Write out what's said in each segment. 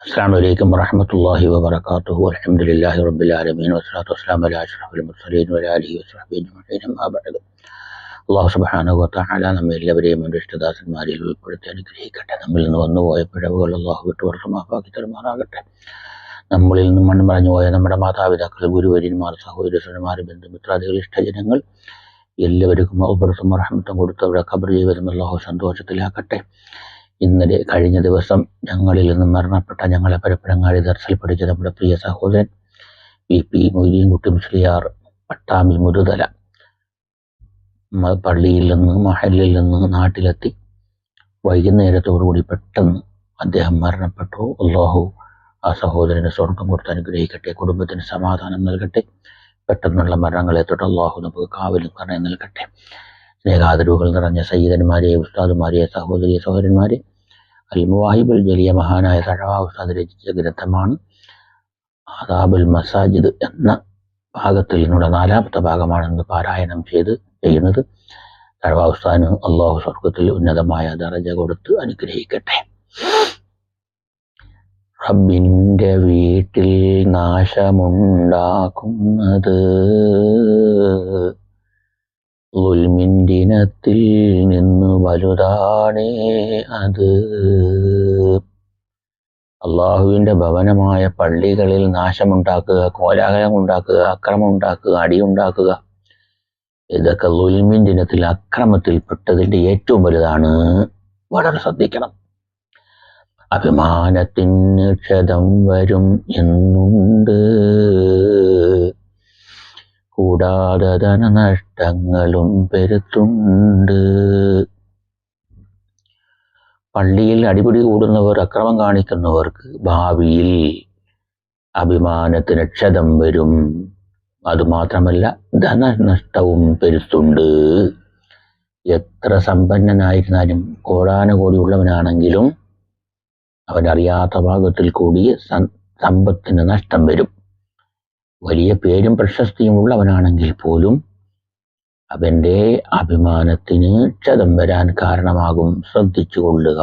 السلام عليكم ورحمة الله وبركاته والحمد لله رب العالمين والصلاة والسلام على أشرف المرسلين وعلى آله وصحبه أجمعين أما بعد അള്ളാഹു സുബ്ഹാനഹു വ തആല നമ്മെ എല്ലാവരെയും അവന്റെ ഇഷ്ടദാസന്മാരിൽ ഉൾപ്പെടുത്തി അനുഗ്രഹിക്കട്ടെ. നമ്മിൽ നിന്ന് വന്നുപോയ പിഴവുകൾ അള്ളാഹു വിട്ടുപുറത്ത് മാഫാക്കി തരുമാറാകട്ടെ. നമ്മളിൽ നിന്ന് മണ്ണ് പറഞ്ഞുപോയ നമ്മുടെ മാതാപിതാക്കൾ, ഗുരുവര്യന്മാർ, സഹോദരന്മാർ, ബന്ധുമിത്രാദികൾ, ഇഷ്ടജനങ്ങൾ എല്ലാവർക്കും മഗ്ഫിറത്തും റഹ്മത്തും കൊടുത്തവരുടെ ഖബർ ജീവിതം അള്ളാഹു സന്തോഷത്തിലാക്കട്ടെ. ഇന്നലെ കഴിഞ്ഞ ദിവസം ഞങ്ങളിൽ നിന്നും മരണപ്പെട്ട ഞങ്ങളെ പരപ്പരങ്ങാടി ദർസിൽ പഠിച്ച നമ്മുടെ പ്രിയ സഹോദരൻ PP മൊയ്തീൻകുട്ടി മുസ്ലിയാർ പട്ടാമ്പി മുരുതല പള്ളിയിൽ നിന്ന് മഹല്ലിൽ നിന്ന് നാട്ടിലെത്തി. വൈകുന്നേരത്തോടുകൂടി പെട്ടെന്ന് അദ്ദേഹം മരണപ്പെട്ടു. അള്ളാഹു ആ സഹോദരന് സ്വർഗം കൊടുത്ത് അനുഗ്രഹിക്കട്ടെ, കുടുംബത്തിന് സമാധാനം നൽകട്ടെ. പെട്ടെന്നുള്ള മരണങ്ങളെ തൊട്ട് അള്ളാഹു നമുക്ക് കാവലും കരുണയും നൽകട്ടെ. സ്നേഹാദരവുകൾ നിറഞ്ഞ സയ്യിദന്മാരെ, ഉസ്താദുമാരെ, സഹോദരന്മാരെ, അൽ മുവാഹിബുൽ ജലിയ മഹാനായ തഴവാ ഉസ്താദ് രചിച്ച ഗ്രന്ഥമാണ് ആദാബുൽ മസാജിദ് എന്ന ഭാഗത്തിൽ നിന്നുള്ള 4ാമത്തെ ഭാഗമാണെന്ന് പാരായണം ചെയ്യുന്നത്. തഴവാ ഉസ്താദിന് അള്ളാഹു സ്വർഗത്തിൽ ഉന്നതമായ ദറജ കൊടുത്ത് അനുഗ്രഹിക്കട്ടെ. റബ്ബിന്റെ വീട്ടിൽ നാശമുണ്ടാക്കുന്നത് ളുൽമിൻദിനത്തിൽ നിന്ന് വലുതാണേ അത്. അള്ളാഹുവിൻ്റെ ഭവനമായ പള്ളികളിൽ നാശമുണ്ടാക്കുക, കോലാഹലം ഉണ്ടാക്കുക, അക്രമം ഉണ്ടാക്കുക, അടിയുണ്ടാക്കുക, ഇതൊക്കെ ളുൽമിൻദിനത്തിൽ അക്രമത്തിൽപ്പെട്ടതിൻ്റെ ഏറ്റവും വലുതാണ്. വളരെ ശ്രദ്ധിക്കണം. അഭിമാനത്തിന് ക്ഷതം വരും എന്നുണ്ട്, കൂടാതെ ധനനഷ്ടങ്ങളും പെരുത്തുണ്ട്. പള്ളിയിൽ അടിപിടി കൂടുന്നവർ, അക്രമം കാണിക്കുന്നവർക്ക് ഭാവിയിൽ അഭിമാനത്തിന് ക്ഷതം വരും. അതുമാത്രമല്ല, ധനനഷ്ടവും പെരുത്തുണ്ട്. എത്ര സമ്പന്നനായിരുന്നാലും, കോടാനുകോടിയുള്ളവനാണെങ്കിലും അവനറിയാത്ത ഭാഗത്തിൽ കൂടി സമ്പത്തിന് നഷ്ടം വരും. വലിയ പേരും പ്രശസ്തിയും ഉള്ളവനാണെങ്കിൽ പോലും അവൻ്റെ അഭിമാനത്തിന് ക്ഷതം വരാൻ കാരണമാകും. ശ്രദ്ധിച്ചു കൊള്ളുക.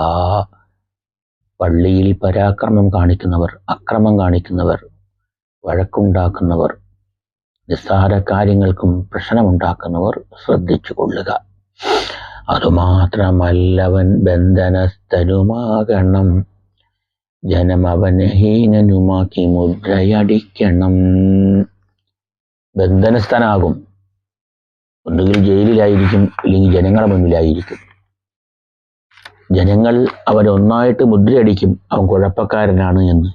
പള്ളിയിൽ പരാക്രമം കാണിക്കുന്നവർ, അക്രമം കാണിക്കുന്നവർ, വഴക്കുണ്ടാക്കുന്നവർ, നിസ്സാര കാര്യങ്ങൾക്കും പ്രശ്നമുണ്ടാക്കുന്നവർ ശ്രദ്ധിച്ചു കൊള്ളുക. അതുമാത്രമല്ലവൻ ബന്ധനസ്ഥനുമാകണം, ജനം അവനെ ഹീനനുമാക്കി മുദ്രയടിക്കണം. ബന്ധനസ്ഥനാകും. ഒന്നുകിൽ ജയിലിലായിരിക്കും, ഇല്ലെങ്കിൽ ജനങ്ങളുടെ മുന്നിലായിരിക്കും. ജനങ്ങൾ അവനൊന്നായിട്ട് മുദ്രയടിക്കും, അവൻ കുഴപ്പക്കാരനാണ് എന്ന്.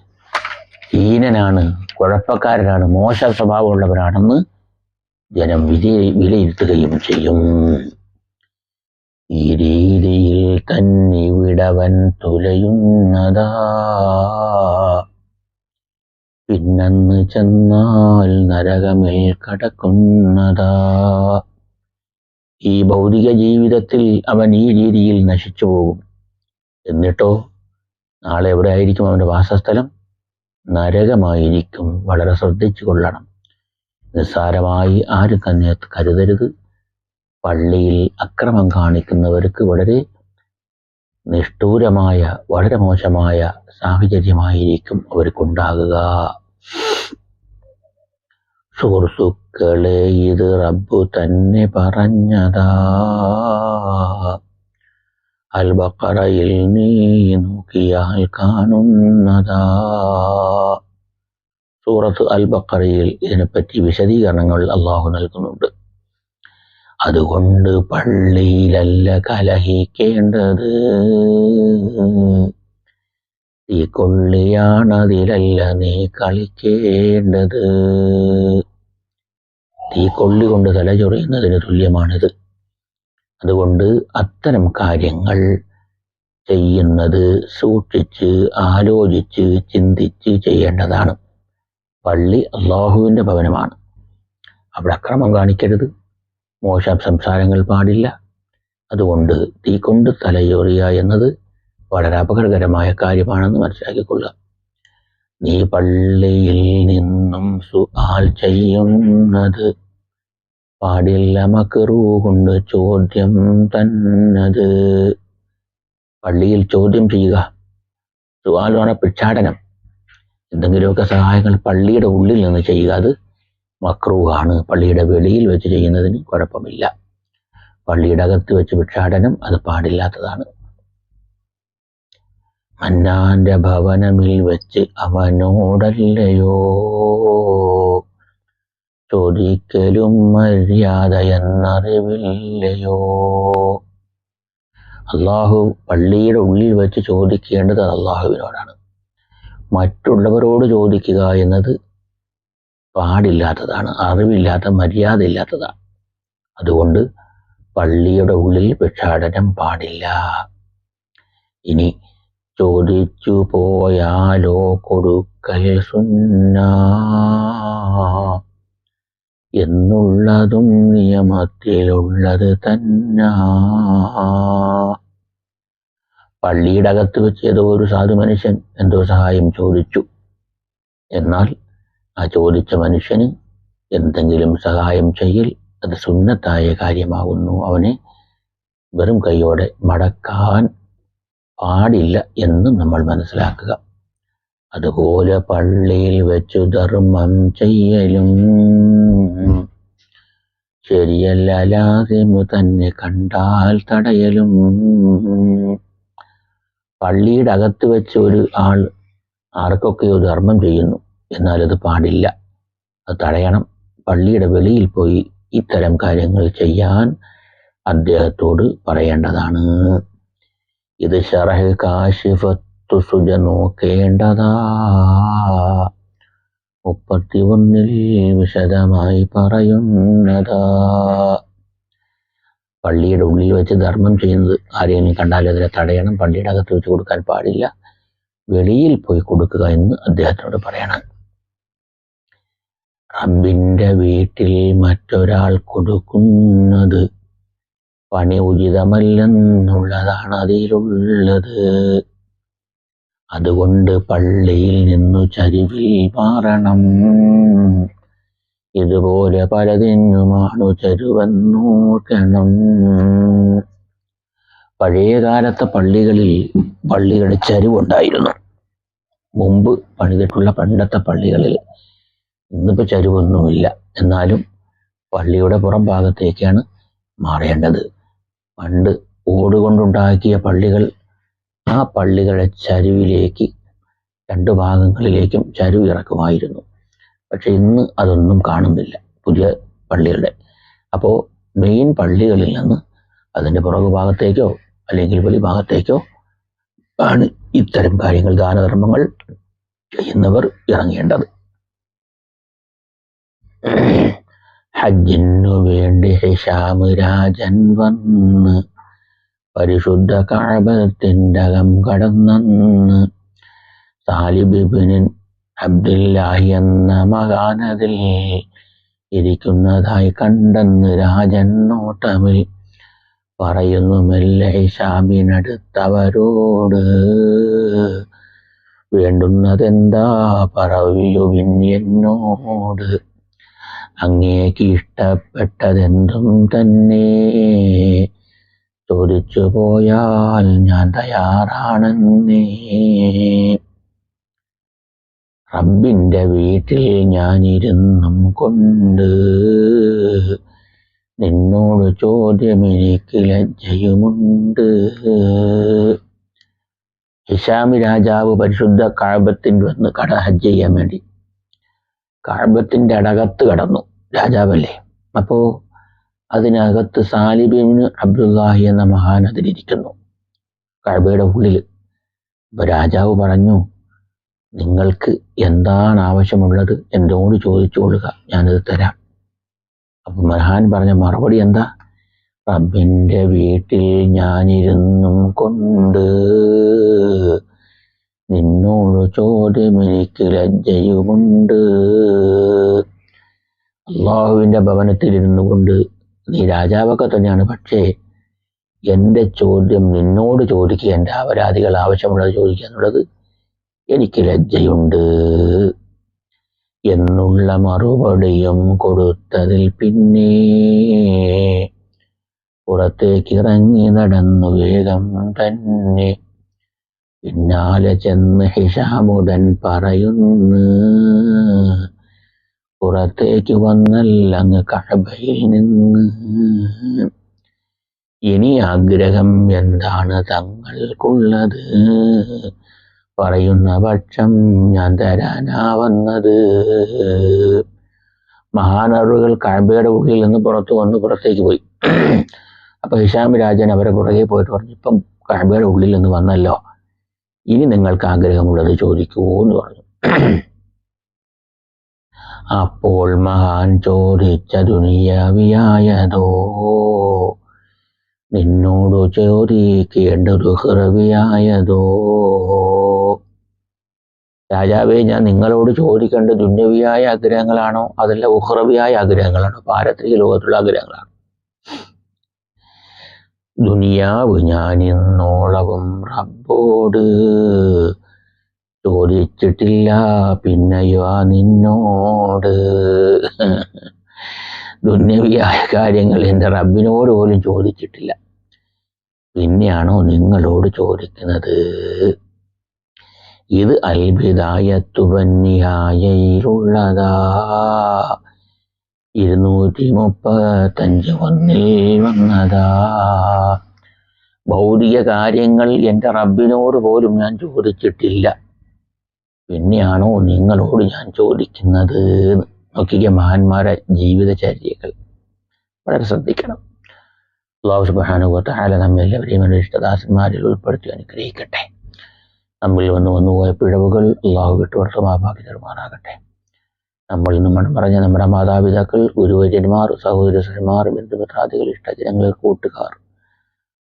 ഹീനനാണ്, കുഴപ്പക്കാരനാണ്, മോശ സ്വഭാവമുള്ളവനാണെന്ന് ജനം വിലയിരുത്തുകയും ചെയ്യും. ഈ രീതിയിൽ തന്നിവിടവൻ തുലയുന്നതാ, പിന്നന്ന് ചെന്നാൽ നരകമിൽ കടക്കുന്നതാ. ഈ ഭൗതിക ജീവിതത്തിൽ അവൻ ഈ രീതിയിൽ നശിച്ചു പോകും. എന്നിട്ടോ നാളെ എവിടെ ആയിരിക്കും അവൻ്റെ വാസസ്ഥലം? നരകമായിരിക്കും. വളരെ ശ്രദ്ധിച്ചു കൊള്ളണം. നിസ്സാരമായി ആരും തന്നെ കരുതരുത്. പള്ളിയിൽ അക്രമം കാണിക്കുന്നവർക്ക് വളരെ നിഷ്ഠൂരമായ, വളരെ മോശമായ സാഹചര്യമായിരിക്കും അവർക്കുണ്ടാകുക. സുഹൃത്തുക്കളെ, ഇത് റബ്ബു തന്നെ പറഞ്ഞതാ. അൽ ബഖറയിൽ നീ നോക്കിയാൽ കാണുന്നതാ. സൂറത്ത് അൽ ബഖറയിൽ ഇതിനെപ്പറ്റി വിശദീകരണങ്ങൾ അള്ളാഹു നൽകുന്നുണ്ട്. അതുകൊണ്ട് പള്ളിയിലല്ല കലഹിക്കേണ്ടത്, തീക്കൊള്ളിയാണതിലല്ല നീ കളിക്കേണ്ടത്. തീക്കൊള്ളി കൊണ്ട് തലചൊറിയുന്നതിന് തുല്യമാണിത്. അതുകൊണ്ട് അത്തരം കാര്യങ്ങൾ ചെയ്യുന്നത് സൂക്ഷിച്ച്, ആലോചിച്ച്, ചിന്തിച്ച് ചെയ്യേണ്ടതാണ്. പള്ളി അള്ളാഹുവിൻ്റെ ഭവനമാണ്. അവിടെ അക്രമം കാണിക്കരുത്, മോശം സംസാരങ്ങൾ പാടില്ല. അതുകൊണ്ട് തീ കൊണ്ട് തലയൊറിയ എന്നത് വളരെ അപകടകരമായ കാര്യമാണെന്ന് മനസ്സിലാക്കിക്കൊള്ളുക. നീ പള്ളിയിൽ നിന്നും സുആൽ ചെയ്യുന്നത് പാടില്ല, മക്റൂ കൊണ്ട് ചോദ്യം തന്നത്. പള്ളിയിൽ ചോദ്യം ചെയ്യുക, സുആൽ എന്ന് പറഞ്ഞാൽ ഭിക്ഷാടനം. എന്തെങ്കിലുമൊക്കെ സഹായങ്ങൾ പള്ളിയുടെ ഉള്ളിൽ നിന്ന് ചെയ്യുക, അത് മക്രൂഹാണ്. പള്ളിയുടെ വെളിയിൽ വെച്ച് ചെയ്യുന്നതിന് കുഴപ്പമില്ല. പള്ളിയുടെ അകത്ത് വെച്ച് ഭിക്ഷാടനം അത് പാടില്ലാത്തതാണ്. മന്നാന്റെ ഭവനമിൽ വെച്ച് അവനോടല്ലയോ ചോദിക്കലും മര്യാദ എന്നറിവില്ലയോ. അള്ളാഹു പള്ളിയുടെ ഉള്ളിൽ വെച്ച് ചോദിക്കേണ്ടത് അള്ളാഹുവിനോടാണ്. മറ്റുള്ളവരോട് ചോദിക്കുക എന്നത് പാടില്ലാത്തതാണ്, അറിവില്ലാത്ത മര്യാദ ഇല്ലാത്തതാണ്. അതുകൊണ്ട് പള്ളിയുടെ ഉള്ളിൽ ഭിക്ഷാടനം പാടില്ല. ഇനി ചോദിച്ചു പോയാലോ കൊടുക്കൽ സുന്ന എന്നുള്ളതും നിയമത്തിലുള്ളത് തന്നെ. പള്ളിയുടെ അകത്ത് വെച്ച് ഏതോ ഒരു സാധു മനുഷ്യൻ എന്തോ സഹായം ചോദിച്ചു. എന്നാൽ ആ ചോദിച്ച മനുഷ്യന് എന്തെങ്കിലും സഹായം ചെയ്യൽ അത് സുന്നത്തായ കാര്യമാകുന്നു. അവനെ വെറും കൈയോടെ മടക്കാൻ പാടില്ല എന്ന് നമ്മൾ മനസ്സിലാക്കുക. അതുപോലെ പള്ളിയിൽ വെച്ചു ധർമ്മം ചെയ്യലും ശരിയല്ല, ലാസിമു തന്നെ കണ്ടാൽ തടയലും. പള്ളിയുടെ അകത്ത് വെച്ച് ഒരു ആൾ ആർക്കൊക്കെയോ ധർമ്മം ചെയ്യുന്നു, എന്നാൽ അത് പാടില്ല, അത് തടയണം. പള്ളിയുടെ വെളിയിൽ പോയി ഇത്തരം കാര്യങ്ങൾ ചെയ്യാൻ അദ്ദേഹത്തോട് പറയേണ്ടതാണ്. ഇത് ശറഹ് കാശിഫത്തു സുജ നോക്കേണ്ടതാ. 31 വിശദമായി പറയുന്നതാ. പള്ളിയുടെ ഉള്ളിൽ വെച്ച് ധർമ്മം ചെയ്യുന്നത് ആരെങ്കിലും കണ്ടാൽ അതിനെ തടയണം. പള്ളിയുടെ അകത്ത് വെച്ച് കൊടുക്കാൻ പാടില്ല, വെളിയിൽ പോയി കൊടുക്കുക എന്ന് അദ്ദേഹത്തിനോട് പറയണം. റബ്ബിന്റെ വീട്ടിൽ മറ്റൊരാൾ കൊടുക്കുന്നത് പണി ഉചിതമല്ലെന്നുള്ളതാണ് അതിലുള്ളത്. അതുകൊണ്ട് പള്ളിയിൽ നിന്നു ചരിവിൽ മാറണം. ഇതുപോലെ പലതിനുമാണു ചരുവെന്നോർക്കണം. പഴയ കാലത്തെ പള്ളികളിൽ ചരിവുണ്ടായിരുന്നു. മുമ്പ് പണിതിട്ടുള്ള പണ്ടത്തെ പള്ളികളിൽ. ഇന്നിപ്പോൾ ചരിവൊന്നുമില്ല. എന്നാലും പള്ളിയുടെ പുറം ഭാഗത്തേക്കാണ് മാറേണ്ടത്. പണ്ട് ഓടുകൊണ്ടുണ്ടാക്കിയ പള്ളികൾ, ആ പള്ളികളെ ചരിവിലേക്ക് 2 ഭാഗങ്ങളിലേക്കും ചരിവ് ഇറക്കുമായിരുന്നു. പക്ഷെ ഇന്ന് അതൊന്നും കാണുന്നില്ല പുതിയ പള്ളികളുടെ. അപ്പോൾ മെയിൻ പള്ളികളിൽ നിന്ന് അതിൻ്റെ പുറകു ഭാഗത്തേക്കോ അല്ലെങ്കിൽ വെളി ഭാഗത്തേക്കോ ആണ് ഇത്തരം കാര്യങ്ങൾ, ദാനധർമ്മങ്ങൾ ചെയ്യുന്നവർ ഇറങ്ങേണ്ടത്. ഹജ്ജിനു വേണ്ടി ഹിശാം രാജൻ വന്ന് പരിശുദ്ധ കഅബത്തിന്റെ അകം കടന്നന്ന് സാലിബ് ഇബ്നു അബ്ദുല്ലാഹി എന്ന മകാനതിൽ ഇരിക്കുന്നതായി കണ്ടെന്ന് രാജൻ നോട്ടമിൽ പറയുന്നു മെല്ലെ ഹിശാമിനടുത്തവരോട്. വേണ്ടുന്നതെന്താ പറയുവിൻ എന്നോട്, അങ്ങേക്ക് ഇഷ്ടപ്പെട്ടതെന്തും തന്നെ ചോദിച്ചു പോയാൽ ഞാൻ തയ്യാറാണെന്നേ. റബ്ബിന്റെ വീട്ടിൽ ഞാനിരുന്നും കൊണ്ട് നിന്നോട് ചോദ്യം എനിക്ക് ലജ്ജയുമുണ്ട്. ഹിശാമി രാജാവ് പരിശുദ്ധ കഅബത്തിൽ വന്ന് ഹജ്ജ് ചെയ്യാൻ വേണ്ടി കഅബത്തിന്റെ അടകത്ത് കടന്നു. രാജാവല്ലേ. അപ്പോ അതിനകത്ത് സാലിബ് ഇബ്നു അബ്ദുല്ലാഹി എന്ന മഹാൻ അതിലിരിക്കുന്നു കഅബയുടെ ഉള്ളിൽ. അപ്പൊ രാജാവ് പറഞ്ഞു, നിങ്ങൾക്ക് എന്താണ് ആവശ്യമുള്ളത് എന്നോട് ചോദിച്ചു കൊള്ളുക, ഞാനത് തരാം. അപ്പൊ മഹാൻ പറഞ്ഞ മറുപടി എന്താ? റബ്ബിന്റെ വീട്ടിൽ ഞാനിരുന്നും കൊണ്ട് നിന്നോട് ചോദ്യം എനിക്ക് ലജ്ജയുമുണ്ട്. അള്ളാഹുവിന്റെ ഭവനത്തിലിരുന്നു കൊണ്ട് നീ രാജാവൊക്കെ തന്നെയാണ്, പക്ഷേ എൻ്റെ ചോദ്യം നിന്നോട് ചോദിക്കുക, എൻ്റെ അപരാധികൾ ആവശ്യമുള്ളത് ചോദിക്കുക എന്നുള്ളത് എനിക്ക് ലജ്ജയുണ്ട് എന്നുള്ള മറുപടിയും കൊടുത്തതിൽ പിന്നെ പുറത്തേക്ക് ഇറങ്ങി നടന്നു വേഗം തന്നെ പിന്നാലെ ചെന്ന് ഹിഷാമുടൻ പറയുന്നു, പുറത്തേക്ക് വന്നല്ലങ്ങ് കഅബയിൽ നിന്ന്. ഇനി ആഗ്രഹം എന്താണ് തങ്ങൾക്കുള്ളത്? പറയുന്ന പക്ഷം ഞാൻ തരാനാ വന്നത്. മഹാനവറുകൾ കഅബയുടെ ഉള്ളിൽ നിന്ന് പുറത്തേക്ക് പോയി. അപ്പൊ ഹിഷാം രാജൻ അവരെ പുറകെ പോയിട്ട് പറഞ്ഞു, ഇപ്പം കഅബയുടെ ഉള്ളിൽ നിന്ന് വന്നല്ലോ, ഇനി നിങ്ങൾക്ക് ആഗ്രഹമുള്ളത് ചോദിക്കൂ എന്ന് പറഞ്ഞു. അപ്പോൾ മഹാൻ ചോദിച്ച ദുനിയാവിയായതോ, നിന്നോട് ചോദിക്കേണ്ടത് ഉഖ്റവിയായതോ? രാജാവേ, ഞാൻ നിങ്ങളോട് ചോദിക്കേണ്ട ദുന്യവിയായ ആഗ്രഹങ്ങളാണോ അതല്ല ഉഖ്റവിയായ ആഗ്രഹങ്ങളാണോ, പാരത്രിക ലോകത്തുള്ള ആഗ്രഹങ്ങളാണോ? ദുനിയാവ് ഞാൻ ഇന്നോളവും റബ്ബോട് ചോദിച്ചിട്ടില്ല, പിന്നെയോ നിന്നോട്. ദുന്യവിയായ കാര്യങ്ങൾ എൻ്റെ റബ്ബിനോട് പോലും ചോദിച്ചിട്ടില്ല, പിന്നെയാണോ നിങ്ങളോട് ചോദിക്കുന്നത്? ഇത് അൽബിദായത്തു വന്നിഹായയിലുള്ളതാ, 235 വന്നതാ. ഭൗതിക കാര്യങ്ങൾ എൻ്റെ റബ്ബിനോട് പോലും ഞാൻ ചോദിച്ചിട്ടില്ല, പിന്നെയാണോ നിങ്ങളോട് ഞാൻ ചോദിക്കുന്നത്? നോക്കിയ മഹാന്മാരെ ജീവിതചര്യകൾ വളരെ ശ്രദ്ധിക്കണം. അല്ലാഹു സുബ്ഹാനഹു വ തആല നമ്മെല്ലാവരെയും ഇഷ്ടദാസന്മാരിൽ ഉൾപ്പെടുത്തി അനുഗ്രഹിക്കട്ടെ. നമ്മിൽ വന്നുപോയ പിഴവുകൾ അല്ലാഹു വിട്ടുപുറത്ത് മാപ്പാക്കി തരുമാറാകട്ടെ. നമ്മളിൽ നിന്ന് മൺമറഞ്ഞ നമ്മുടെ മാതാപിതാക്കൾ, ഗുരുവര്യന്മാർ, സഹോദരന്മാർ, ബന്ധുമിത്രാദികൾ, ഇഷ്ടജനങ്ങൾ, കൂട്ടുകാർ,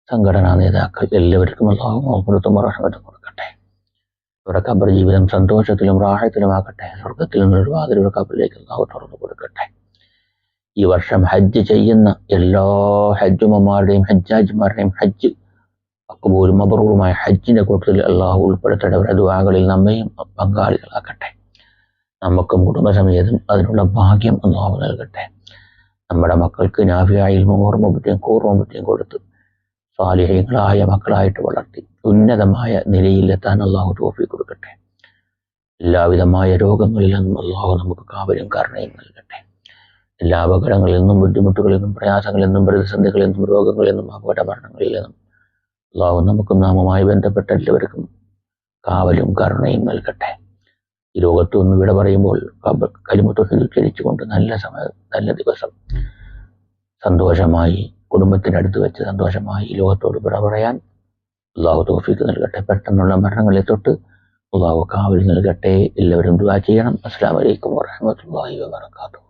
സംഘടനാ നേതാക്കൾ എല്ലാവർക്കും അല്ലാഹു മഗ്ഫിറത്തും റഹ്മത്തും കൊടുക്കട്ടെ. അവരുടെ ഖബർ ജീവിതം സന്തോഷത്തിലും റാഹത്തിലുമാക്കട്ടെ. സ്വർഗത്തിൽ നിന്നൊരു വാതിലൂടെ ഖബറിലേക്ക് അല്ലാഹു തുറന്നു കൊടുക്കട്ടെ. ഈ വർഷം ഹജ്ജ് ചെയ്യുന്ന എല്ലാ ഹജ്ജുമാരുടെയും ഹജ്ജാജിമാരുടെയും ഹജ്ജ് മഖ്ബൂലും മബ്റൂറുമായ ഹജ്ജിന്റെ കൂട്ടത്തിൽ അല്ലാഹു ഉൾപ്പെടുത്തട്ടെ. അവരുടെ ദുആകളിൽ നമ്മയും പങ്കാളികളാക്കട്ടെ. നമുക്കും കുടുംബസമേതം അതിനുള്ള ഭാഗ്യം അല്ലാഹു നൽകട്ടെ. നമ്മുടെ മക്കൾക്ക് നാഫിയായ ഇൽമും ഓർമ്മബുദ്ധിയും കൂർമ്മബുദ്ധിയും കൊടുത്ത് സ്വാലിഹീങ്ങളായ മക്കളായിട്ട് വളർത്തി ഉന്നതമായ നിലയിലെത്താൻ അല്ലാഹു തൗഫീഖ് കൊടുക്കട്ടെ. എല്ലാവിധമായ രോഗങ്ങളിൽ നിന്നും അല്ലാഹു നമുക്ക് കാവലും കരുണയും നൽകട്ടെ. എല്ലാ അപകടങ്ങളിൽ നിന്നും ബുദ്ധിമുട്ടുകളിൽ നിന്നും പ്രയാസങ്ങളിൽ നിന്നും പ്രതിസന്ധികളിൽ നിന്നും രോഗങ്ങളിൽ നിന്നും അപകടമരണങ്ങളിൽ നിന്നും അല്ലാഹു നമുക്കും നാമുമായി ബന്ധപ്പെട്ട എല്ലാവർക്കും കാവലും കരുണയും നൽകട്ടെ. ഈ ലോകത്ത് നിന്ന് വിട പറയുമ്പോൾ കലിമത്ത് തൗഹീദ് ഉച്ചരിച്ചുകൊണ്ട് നല്ല ദിവസം സന്തോഷമായി കുടുംബത്തിനടുത്ത് വെച്ച് സന്തോഷമായി ഈ ലോകത്തോട് വിട പറയാൻ അല്ലാഹു തൗഫീഖ് നൽകട്ടെ. പെട്ടെന്നുള്ള മരണങ്ങളെ തൊട്ട് അല്ലാഹു കാവൽ നൽകട്ടെ. എല്ലാവരും ദുആ ചെയ്യണം. അസ്സലാമു അലൈക്കും വറഹ്മത്തുള്ളാഹി വബറകാതുഹു.